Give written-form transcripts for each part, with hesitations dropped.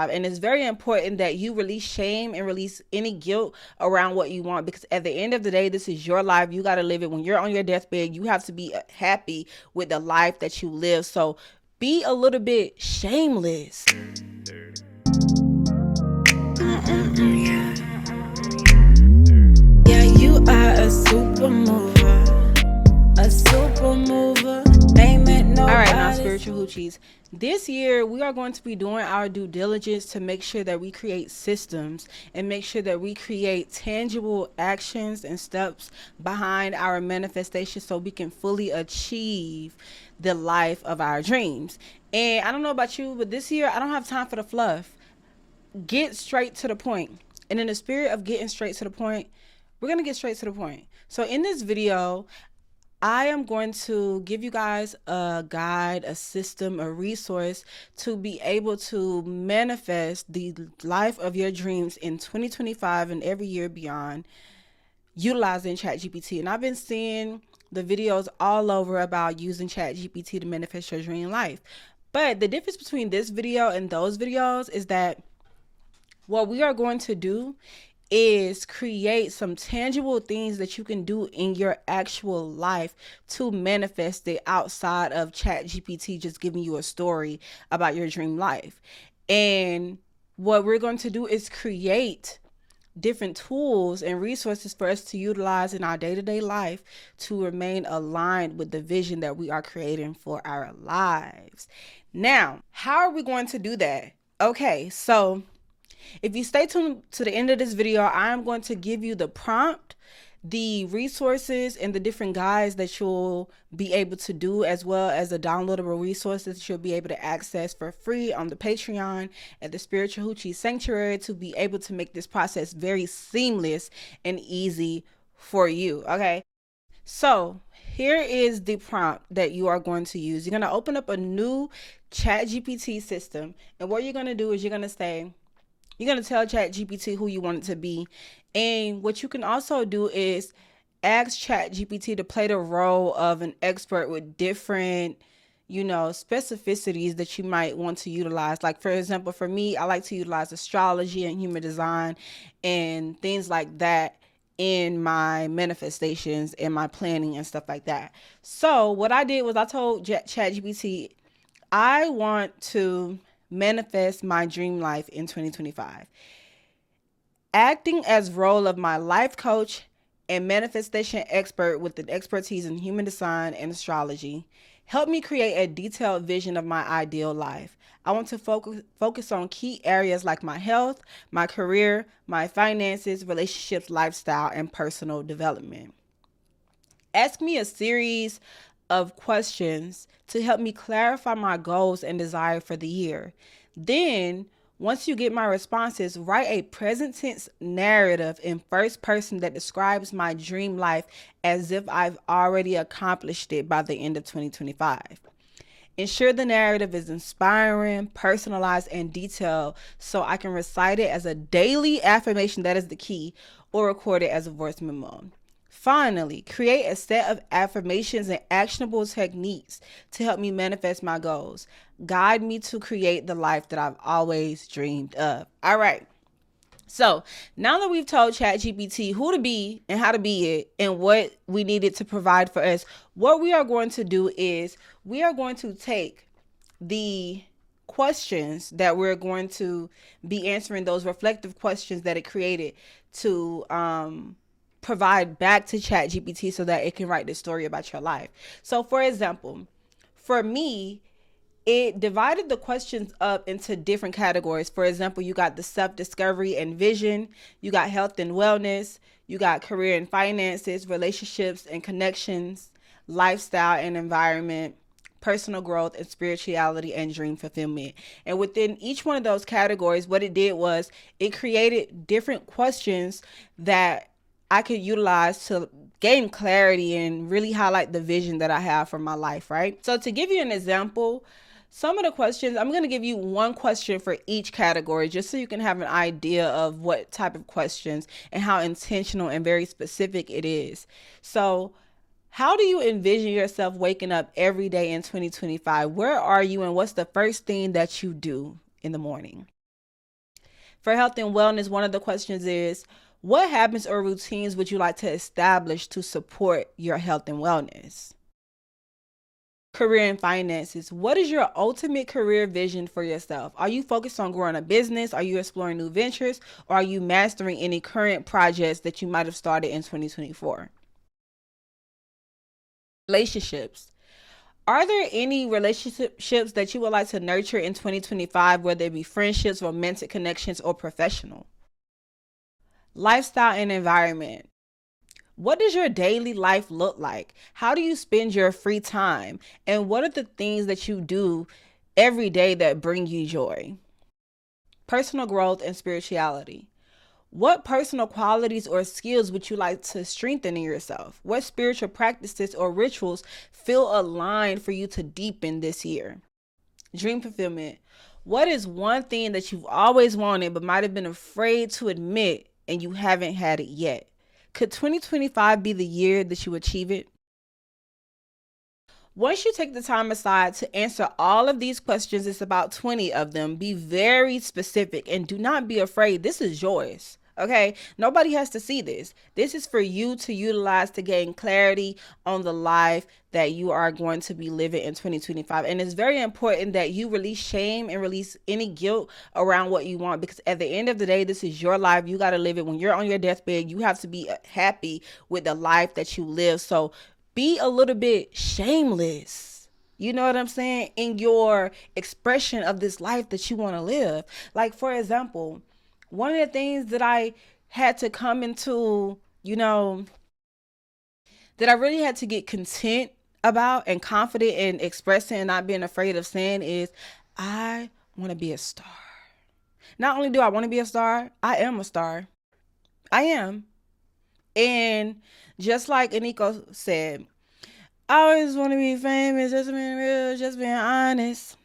And it's very important that you release shame and release any guilt around what you want, because at the end of the day, this is your life. You got to live it. When you're on your deathbed, you have to be happy with the life that you live. So be a little bit shameless. Yeah, you are a super mover. A super mover. Ain't met nobody. All right, now spiritual hoochies. This year, we are going to be doing our due diligence to make sure that we create systems and make sure that we create tangible actions and steps behind our manifestation so we can fully achieve the life of our dreams. And I don't know about you, but this year, I don't have time for the fluff. Get straight to the point. And in the spirit of getting straight to the point, we're going to get straight to the point. So in this video, I am going to give you guys a guide, a system, a resource to be able to manifest the life of your dreams in 2025 and every year beyond, utilizing ChatGPT. And I've been seeing the videos all over about using ChatGPT to manifest your dream life. But the difference between this video and those videos is that what we are going to do is create some tangible things that you can do in your actual life to manifest it outside of ChatGPT just giving you a story about your dream life. And what we're going to do is create different tools and resources for us to utilize in our day-to-day life to remain aligned with the vision that we are creating for our lives. Now, how are we going to do that? Okay, so if you stay tuned to the end of this video, I am going to give you the prompt, the resources, and the different guides that you'll be able to do, as well as the downloadable resources that you'll be able to access for free on the Patreon at the Spiritual Hoochie Sanctuary to be able to make this process very seamless and easy for you. Okay, so here is the prompt that you are going to use. You're going to open up a new ChatGPT system, and what you're going to do is you're going to tell ChatGPT who you want it to be. And what you can also do is ask ChatGPT to play the role of an expert with different, specificities that you might want to utilize. Like, for example, for me, I like to utilize astrology and human design and things like that in my manifestations and my planning and stuff like that. So what I did was I told ChatGPT, I want to manifest my dream life in 2025. Acting as role of my life coach and manifestation expert with an expertise in human design and astrology, help me create a detailed vision of my ideal life. I want to focus on key areas like my health, my career, my finances, relationships, lifestyle, and personal development. Ask me a series of questions to help me clarify my goals and desire for the year. Then, once you get my responses, write a present tense narrative in first person that describes my dream life as if I've already accomplished it by the end of 2025. Ensure the narrative is inspiring, personalized, and detailed so I can recite it as a daily affirmation, that is the key, or record it as a voice memo. Finally, create a set of affirmations and actionable techniques to help me manifest my goals. Guide me to create the life that I've always dreamed of. All right. So now that we've told ChatGPT who to be and how to be it and what we needed to provide for us, what we are going to do is we are going to take the questions that we're going to be answering, those reflective questions that it created, to provide back to ChatGPT so that it can write this story about your life. So for example, for me, it divided the questions up into different categories. For example, you got the self-discovery and vision, you got health and wellness, you got career and finances, relationships and connections, lifestyle and environment, personal growth and spirituality, and dream fulfillment. And within each one of those categories, what it did was it created different questions that I could utilize to gain clarity and really highlight the vision that I have for my life, right? So to give you an example, some of the questions, I'm going to give you one question for each category just so you can have an idea of what type of questions and how intentional and very specific it is. So how do you envision yourself waking up every day in 2025? Where are you and what's the first thing that you do in the morning? For health and wellness, one of the questions is, what habits or routines would you like to establish to support your health and wellness? Career and finances. What is your ultimate career vision for yourself? Are you focused on growing a business? Are you exploring new ventures? Or are you mastering any current projects that you might have started in 2024? Relationships. Are there any relationships that you would like to nurture in 2025, whether it be friendships, romantic connections, or professional? Lifestyle and environment. What does your daily life look like? How do you spend your free time? And what are the things that you do every day that bring you joy? Personal growth and spirituality. What personal qualities or skills would you like to strengthen in yourself? What spiritual practices or rituals feel aligned for you to deepen this year? Dream fulfillment. What is one thing that you've always wanted but might have been afraid to admit and you haven't had it yet? Could 2025 be the year that you achieve it? Once you take the time aside to answer all of these questions, it's about 20 of them. Be very specific and do not be afraid. This is yours. Okay, nobody has to see this. This is for you to utilize to gain clarity on the life that you are going to be living in 2025. And it's very important that you release shame and release any guilt around what you want, because at the end of the day, this is your life. You got to live it. When you're on your deathbed, you have to be happy with the life that you live. So be a little bit shameless. You know what I'm saying? In your expression of this life that you want to live. Like, for example, one of the things that I had to come into, that I really had to get content about and confident in expressing and not being afraid of saying is, I want to be a star. Not only do I want to be a star, I am a star. I am. And just like Aniko said, I always want to be famous, just being real, just being honest.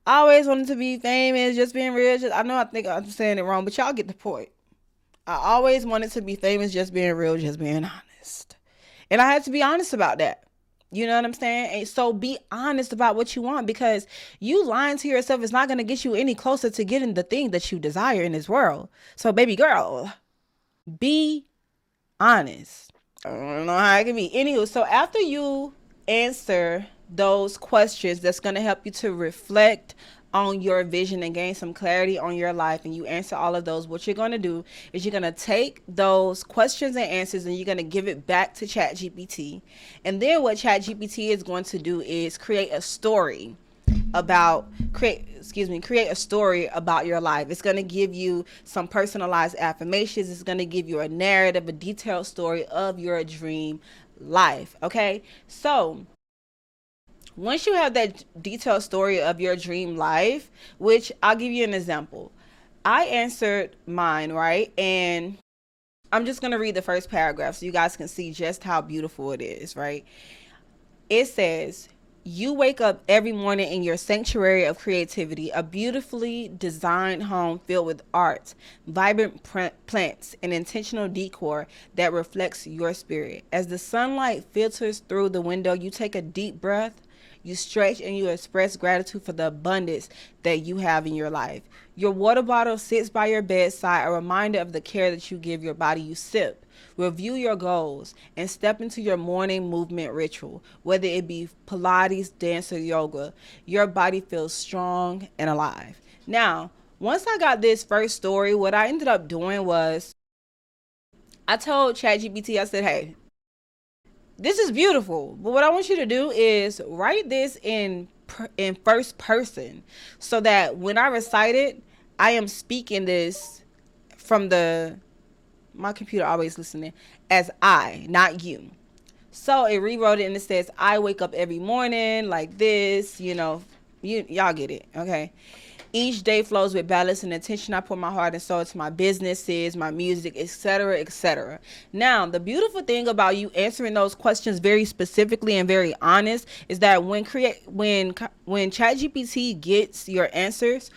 I always wanted to be famous, just being real. I think I'm saying it wrong, but y'all get the point. I always wanted to be famous, just being real, just being honest. And I had to be honest about that. You know what I'm saying? And so be honest about what you want, because you lying to yourself is not going to get you any closer to getting the thing that you desire in this world. So baby girl, be honest. I don't know how it can be. Anywho, so after you answer those questions, that's going to help you to reflect on your vision and gain some clarity on your life, and you answer all of those, what you're going to do is you're going to take those questions and answers and you're going to give it back to ChatGPT. And then what ChatGPT is going to do is create a story about your life. It's going to give you some personalized affirmations. It's going to give you a narrative, a detailed story of your dream life. Okay, so once you have that detailed story of your dream life, which I'll give you an example. I answered mine, right? And I'm just going to read the first paragraph so you guys can see just how beautiful it is, right? It says, you wake up every morning in your sanctuary of creativity, a beautifully designed home filled with art, vibrant plants, and intentional decor that reflects your spirit. As the sunlight filters through the window, you take a deep breath. You stretch and you express gratitude for the abundance that you have in your life. Your water bottle sits by your bedside, a reminder of the care that you give your body. You sip, review your goals, and step into your morning movement ritual. Whether it be Pilates, dance, or yoga, your body feels strong and alive. Now, once I got this first story, what I ended up doing was I told ChatGPT, I said, hey, this is beautiful, but what I want you to do is write this in first person, so that when I recite it, I am speaking this from my computer always listening as I, not you. So it rewrote it and it says, I wake up every morning like this, y'all get it, okay? Each day flows with balance and intention. I put my heart and soul into my businesses, my music, etc., etc. Now, the beautiful thing about you answering those questions very specifically and very honest is that when ChatGPT gets your answers,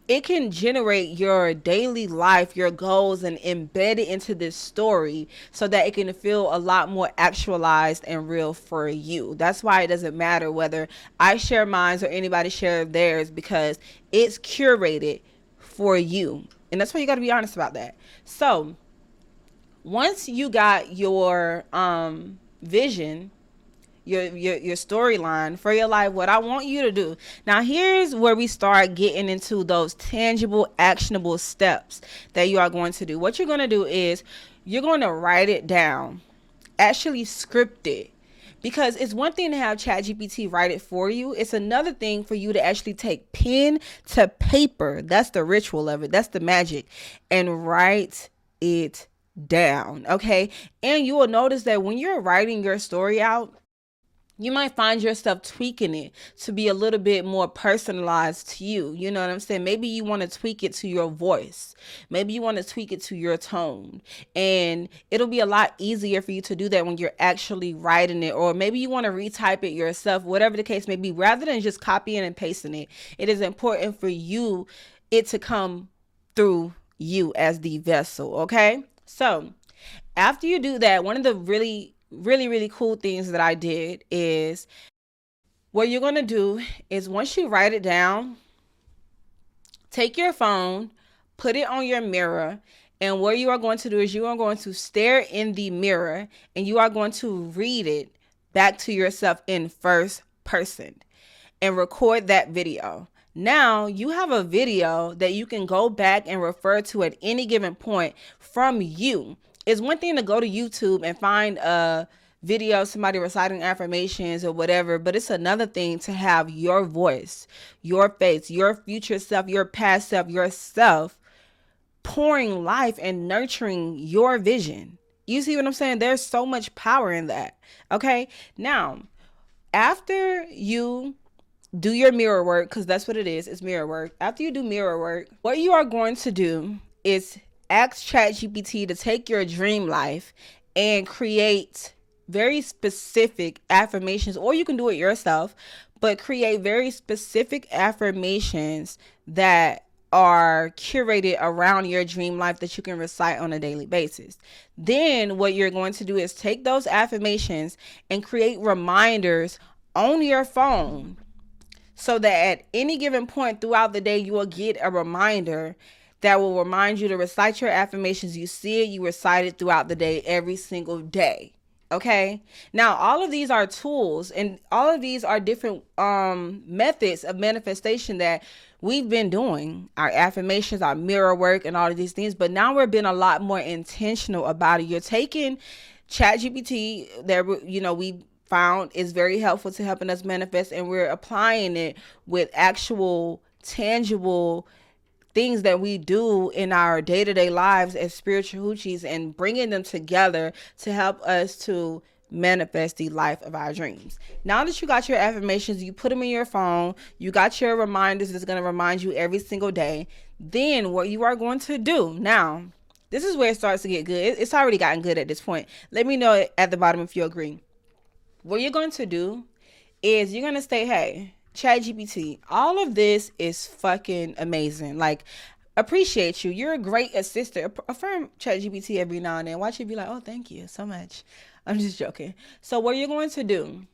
it can generate your daily life, your goals, and embed it into this story so that it can feel a lot more actualized and real for you. That's why it doesn't matter whether I share mine or anybody share theirs, because it's curated for you. And that's why you got to be honest about that. So once you got your vision, your storyline for your life, what I want you to do now, here's where we start getting into those tangible, actionable steps that you are going to do. What you're going to do is you're going to write it down, actually script it. Because it's one thing to have ChatGPT write it for you. It's another thing for you to actually take pen to paper. That's the ritual of it. That's the magic. And write it down. Okay. And you will notice that when you're writing your story out, you might find yourself tweaking it to be a little bit more personalized to you. You know what I'm saying? Maybe you want to tweak it to your voice. Maybe you want to tweak it to your tone. And it'll be a lot easier for you to do that when you're actually writing it. Or maybe you want to retype it yourself, whatever the case may be. Rather than just copying and pasting it, it is important for you, it to come through you as the vessel. Okay? So after you do that, one of the really cool things that I did is, what you're going to do is, once you write it down, take your phone, put it on your mirror, and what you are going to do is you are going to stare in the mirror and you are going to read it back to yourself in first person and record that video. Now you have a video that you can go back and refer to at any given point from you. It's one thing to go to YouTube and find a video of somebody reciting affirmations or whatever, but it's another thing to have your voice, your face, your future self, your past self, yourself pouring life and nurturing your vision. You see what I'm saying? There's so much power in that. Okay. Now, after you do your mirror work, because that's what it is, it's mirror work. After you do mirror work, what you are going to do is ask ChatGPT to take your dream life and create very specific affirmations, or you can do it yourself, but create very specific affirmations that are curated around your dream life that you can recite on a daily basis. Then what you're going to do is take those affirmations and create reminders on your phone, so that at any given point throughout the day, you will get a reminder that will remind you to recite your affirmations. You see it, you recite it throughout the day, every single day. Okay. Now, all of these are tools, and all of these are different methods of manifestation that we've been doing. Our affirmations, our mirror work, and all of these things. But now we're being a lot more intentional about it. You're taking ChatGPT that we found is very helpful to helping us manifest, and we're applying it with actual tangible things that we do in our day-to-day lives as spiritual hoochies, and bringing them together to help us to manifest the life of our dreams. Now that you got your affirmations, you put them in your phone, you got your reminders that's going to remind you every single day. Then what you are going to do now, this is where it starts to get good. It's already gotten good at this point. Let me know at the bottom if you agree. What you're going to do is you're going to say, hey, ChatGPT, all of this is fucking amazing. Like, appreciate you. You're a great assistant. Affirm ChatGPT every now and then. Watch it be like, oh, thank you so much. I'm just joking. So what you're going to do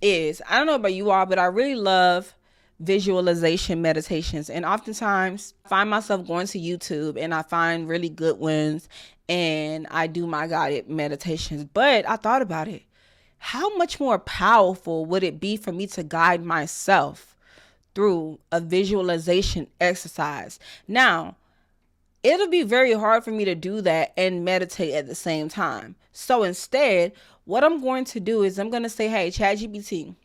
is, I don't know about you all, but I really love visualization meditations. And oftentimes I find myself going to YouTube and I find really good ones and I do my guided meditations. But I thought about it. How much more powerful would it be for me to guide myself through a visualization exercise? Now, it'll be very hard for me to do that and meditate at the same time. So instead, what I'm going to do is I'm going to say, hey, ChatGPT,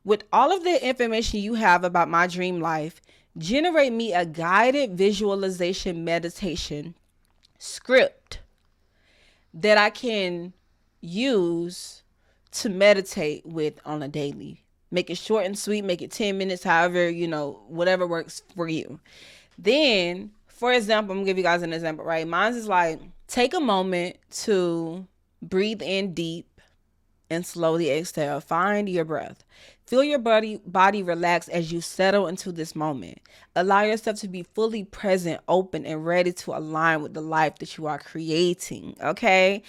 with all of the information you have about my dream life, generate me a guided visualization meditation script that I can use to meditate with on a daily. Make it short and sweet, make it 10 minutes, however, whatever works for you. Then, for example, I'm gonna give you guys an example, right? Mine's is like, take a moment to breathe in deep and slowly exhale. Find your breath. Feel your body relax as you settle into this moment. Allow yourself to be fully present, open, and ready to align with the life that you are creating. Okay.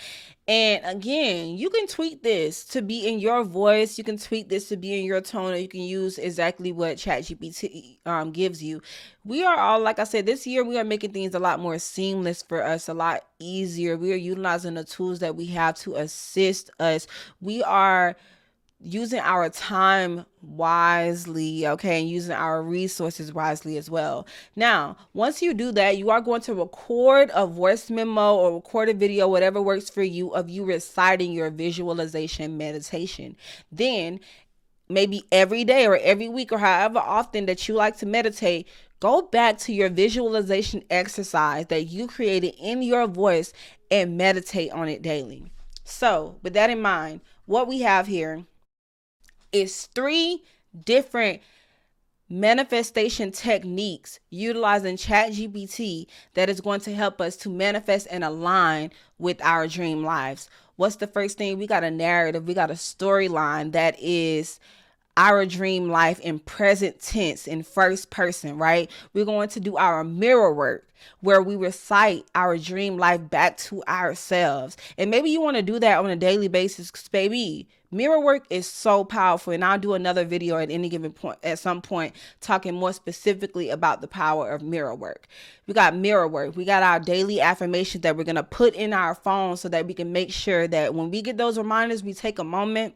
And again, you can tweak this to be in your voice. You can tweak this to be in your tone, or you can use exactly what ChatGPT gives you. We are all, like I said, this year we are making things a lot more seamless for us, a lot easier. We are utilizing the tools that we have to assist us. We are using our time wisely, okay, and using our resources wisely as well. Now, once you do that, you are going to record a voice memo or record a video, whatever works for you, of you reciting your visualization meditation. Then, maybe every day or every week or however often that you like to meditate, go back to your visualization exercise that you created in your voice and meditate on it daily. So, with that in mind, what we have here is 3 different manifestation techniques utilizing ChatGPT that is going to help us to manifest and align with our dream lives. What's the first thing? We got a narrative, we got a storyline that is our dream life in present tense, in first person, right? We're going to do our mirror work where we recite our dream life back to ourselves. And maybe you want to do that on a daily basis, because baby, mirror work is so powerful. And I'll do another video at any given point, at some point, talking more specifically about the power of mirror work. We got mirror work. We got our daily affirmations that we're going to put in our phone so that we can make sure that when we get those reminders, we take a moment,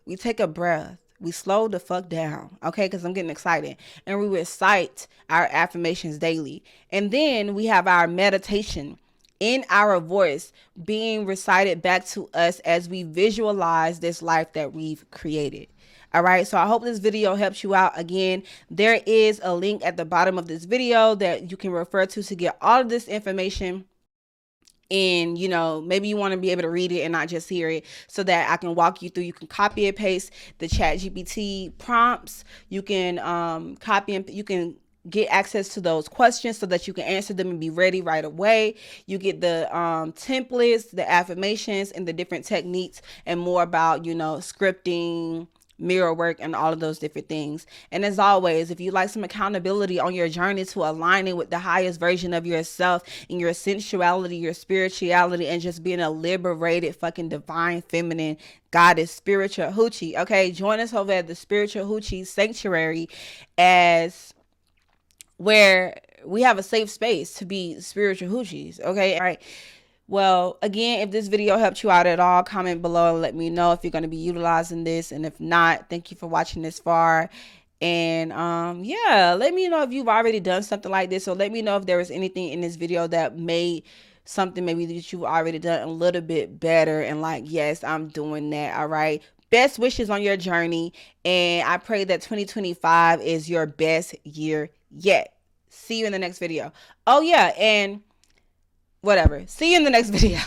we take a breath, we slow the fuck down, okay, because I'm getting excited, and we recite our affirmations daily. And then we have our meditation in our voice being recited back to us as we visualize this life that we've created. All right, so I hope this video helps you out. Again, there is a link at the bottom of this video that you can refer to get all of this information. And, you know, maybe you want to be able to read it and not just hear it, so that I can walk you through. You can copy and paste the ChatGPT prompts. You can copy and you can get access to those questions so that you can answer them and be ready right away. You get the templates, the affirmations, and the different techniques, and more about, you know, scripting, mirror work, and all of those different things. And as always, if you like some accountability on your journey to aligning with the highest version of yourself and your sensuality, your spirituality, and just being a liberated fucking divine feminine goddess spiritual hoochie, okay, join us over at the Spiritual Hoochie Sanctuary, as where we have a safe space to be spiritual hoochies, okay? All right. Well, again, if this video helped you out at all, comment below and let me know if you're going to be utilizing this. And if not, thank you for watching this far. And yeah, let me know if you've already done something like this, or let me know if there was anything in this video that made something maybe that you've already done a little bit better, and like, yes, I'm doing that. All right. Best wishes on your journey, and I pray that 2025 is your best year yet. See you in the next video. Oh yeah, and whatever. See you in the next video.